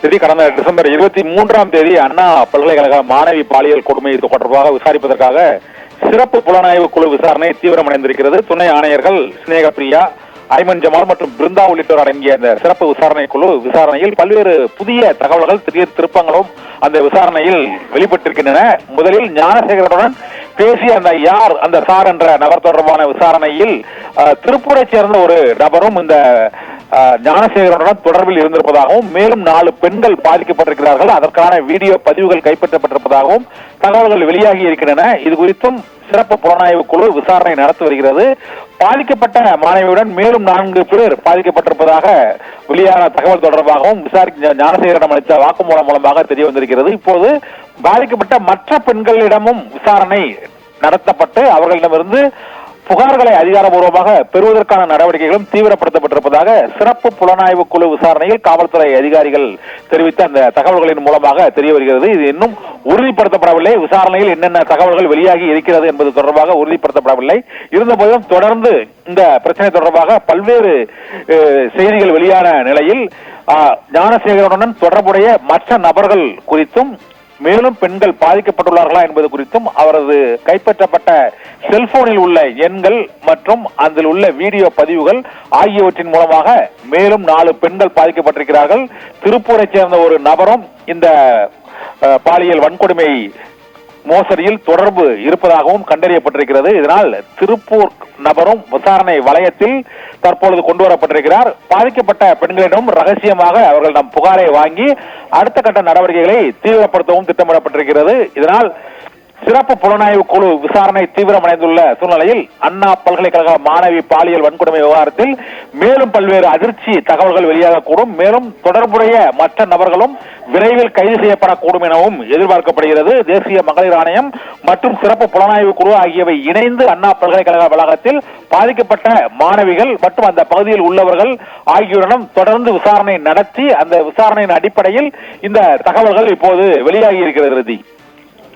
கடந்த டிசம்பர் 23ஆம் தேதி அண்ணா பல்கலைக்கழக மாணவி பாலியல் கொடுமை தொடர்பாக விசாரிப்பதற்காக சிறப்பு புலனாய்வு குழு விசாரணை தீவிரமடைந்திருக்கிறது. துணை ஆணையர்கள் ஸ்னேகப்பிரியா, ஐமன் ஜமால் மற்றும் பிருந்தா உள்ளிட்டோர் அடங்கிய இந்த சிறப்பு விசாரணை குழு விசாரணையில் பல்வேறு புதிய தகவல்கள், திடீர் திருப்பங்களும் அந்த விசாரணையில் வெளிப்பட்டிருக்கின்றன. முதலில் ஞானசேகரனுடன் பேசிய அந்த யார் அந்த சார் என்ற நபர் தொடர்பான விசாரணையில் திருப்பூரை சேர்ந்த ஒரு நபரும் இந்த ஞானசேகரனுடன் தொடர்பில் இருந்திருப்பதாகவும், மேலும் 4 பெண்கள் பாதிக்கப்பட்டிருக்கிறார்கள், அதற்கான வீடியோ பதிவுகள் கைப்பற்றப்பட்டிருப்பதாகவும் தகவல்கள் வெளியாகி இருக்கின்றன. இது குறித்தும் சிறப்பு புலனாய்வு குழு விசாரணை நடத்தி வருகிறது. பாதிக்கப்பட்ட மாணவியுடன் மேலும் 4 பேர் பாதிக்கப்பட்டிருப்பதாக வெளியான தகவல் தொடர்பாகவும் ஞானசேகரிடம் அளித்த வாக்குமூலம் மூலமாக தெரிய வந்திருக்கிறது. இப்போது பாதிக்கப்பட்ட மற்ற பெண்களிடமும் விசாரணை நடத்தப்பட்டு அவர்களிடமிருந்து புகார்களை அதிகாரப்பூர்வமாக பெறுவதற்கான நடவடிக்கைகளும் தீவிரப்படுத்தப்பட்டிருப்பதாக சிறப்பு புலனாய்வு குழு விசாரணையில் காவல்துறை அதிகாரிகள் தெரிவித்த அந்த தகவல்களின் மூலமாக தெரிய வருகிறது. இது இன்னும் உறுதிப்படுத்தப்படவில்லை. விசாரணையில் என்னென்ன தகவல்கள் வெளியாகி இருக்கிறது என்பது தொடர்பாக உறுதிப்படுத்தப்படவில்லை. இருந்தபோதும் தொடர்ந்து இந்த பிரச்சனை தொடர்பாக பல்வேறு செய்திகள் வெளியான நிலையில் ஞானசேகரனுடன் தொடர்புடைய மற்ற நபர்கள் குறித்தும், மேலும் பெண்கள் பாதிக்கப்பட்டுள்ளார்களா என்பது குறித்தும், அவரது கைப்பற்றப்பட்ட செல்போனில் உள்ள எண்கள் மற்றும் அதில் உள்ள வீடியோ பதிவுகள் ஆகியவற்றின் மூலமாக மேலும் 4 பெண்கள் பாதிக்கப்பட்டிருக்கிறார்கள். திருப்பூரை சேர்ந்த ஒரு நபரும் இந்த பாலியல் வன்கொடுமை மோசடியில் தொடர்பு இருப்பதாகவும் கண்டறியப்பட்டிருக்கிறது. இதனால் திருப்பூர் நபரும் விசாரணை வளையத்தில் தற்பொழுது கொண்டு வரப்பட்டிருக்கிறார். பாதிக்கப்பட்ட பெண்களிடம் ரகசியமாக அவர்களிடம் புகாரை வாங்கி அடுத்த கட்ட நடவடிக்கைகளை தீவிரப்படுத்தவும் திட்டமிடப்பட்டிருக்கிறது. இதனால் சிறப்பு புலனாய்வு குழு விசாரணை தீவிரமடைந்துள்ள சூழ்நிலையில் அண்ணா பல்கலைக்கழக மாணவி பாலியல் வன்கொடுமை விவகாரத்தில் மேலும் பல்வேறு அதிர்ச்சி தகவல்கள் வெளியாகக்கூடும். மேலும் தொடர்புடைய மற்ற நபர்களும் விரைவில் கைது செய்யப்படக்கூடும் எனவும் எதிர்பார்க்கப்படுகிறது. தேசிய மகளிர் ஆணையம் மற்றும் சிறப்பு புலனாய்வு குழு ஆகியவை இணைந்து அண்ணா பல்கலைக்கழக வளாகத்தில் பாதிக்கப்பட்ட மாணவிகள் மற்றும் அந்த பகுதியில் உள்ளவர்கள் ஆகியோரிடம் தொடர்ந்து விசாரணை நடத்தி அந்த விசாரணையின் அடிப்படையில் இந்த தகவல்கள் இப்போது வெளியாகி இருக்கிறது.